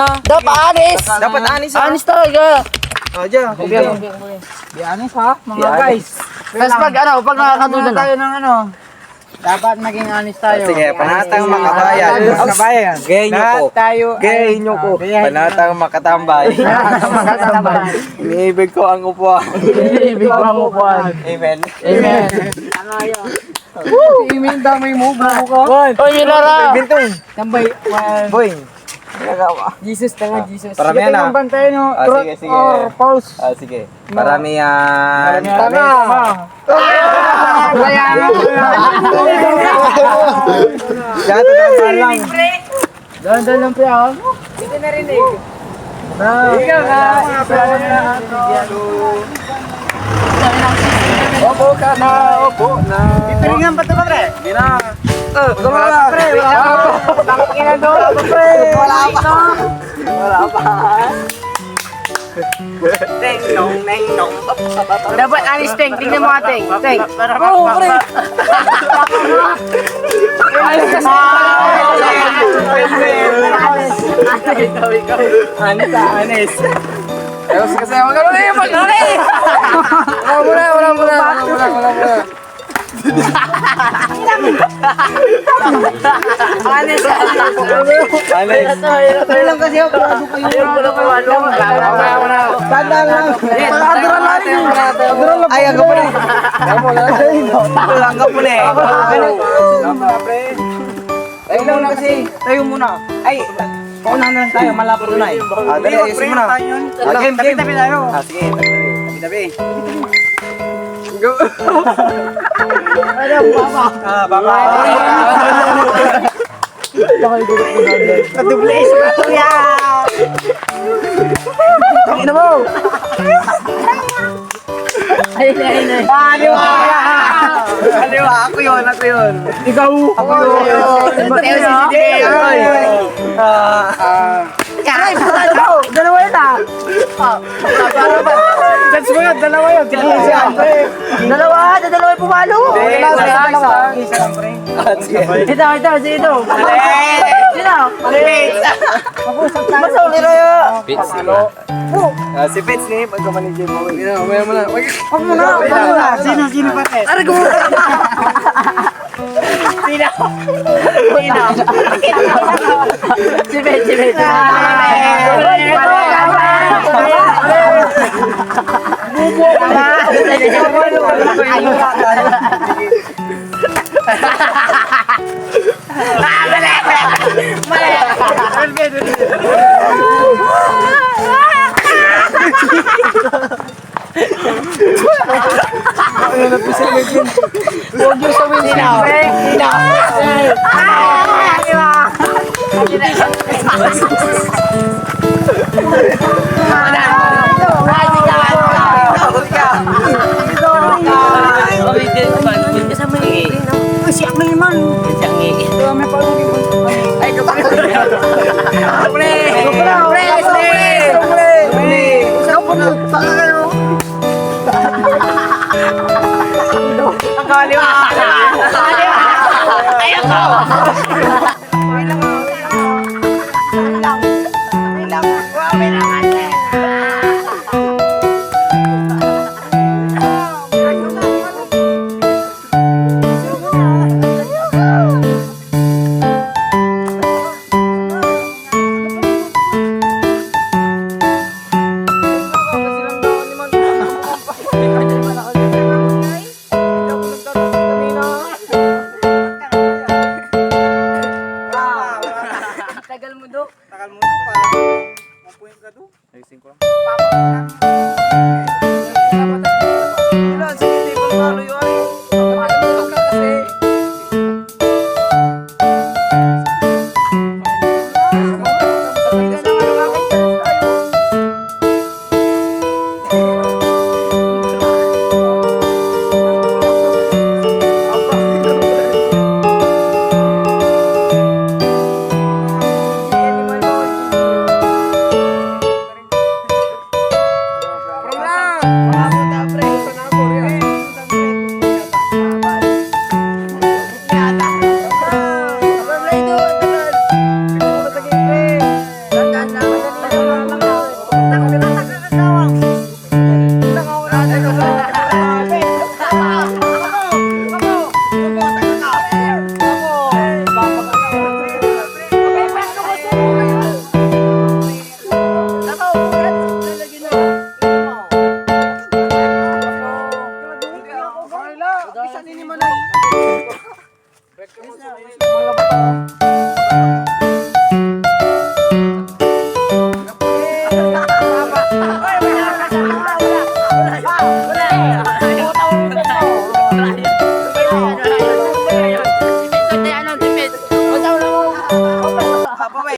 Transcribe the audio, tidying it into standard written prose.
Dapat anis! Dapat anis ha. Anis talaga! O, dyan. Di anis ha, mga guys. Tapos pag nakakatunan tayo ng dapat maging anis tayo. Sige, panatang makabayan. Makabayan. Gay nyo ko. Tayo Gay nyo ko. Panatang makatambay. Iniibig ko ang upuan. Ibig ko ang upuan. Amen. Amen. Imin damay mo, buko ko. Oy, Milara! Bintong. Tambay. Boy. Nagawa. Jesus, tanga Jesus. Parami yan, ah. Bantay nyo, Ah, truth sige, sige. or false. Sige. Marami yan. Tama. Gato na lang. Dahan-dahan lang pre ah. Hindi narinig. Ikaw ha. Opo ka na, opo na. Pipiringan pa ito pa pre. Hindi na. Wala pa pre. Wala pa. Takinan doon. Wala pa pre. Wala pa. Wala pa. Neng nong. Dapat anis, Teng. Tingnan mo nga, Teng. Teng. Oo pre. Anis. Anis. Ayos kasi ako gano'n eh. Wala muna. Anis. Anis. Ito lang kasi ako. Tandaan lang. Ay, ang kapuli. Ito lang kapuli. Tayo lang kasi. Tayo muna. Ay, paunahan na lang tayo. Malapot na eh. Dali, ayusin mo na. Game. Tabi tayo. Sige. Tabi. Go. Ano, baba. Kaduble isa na kuya. Tingnan mo. Ayun. Aliwa, ako yun. Ikaw. Ako yun. Dalawa yun ah. Chance mo yun, dalawa yun. Dalawa yung pumalo. Isa lang, pre. Ito. Sino? Masuli na yun. Si Pets ni, pagka-manager mo. Huwag mo na. Sino pa rin? Aray ko. Sino? Si Bet. Huwag yung sa win. Siap naman. May palugin mo. Ay, kapag. Pre. Tagal mo do. Ayusin ko lang. Sige, di ko malo yun. Mga bata.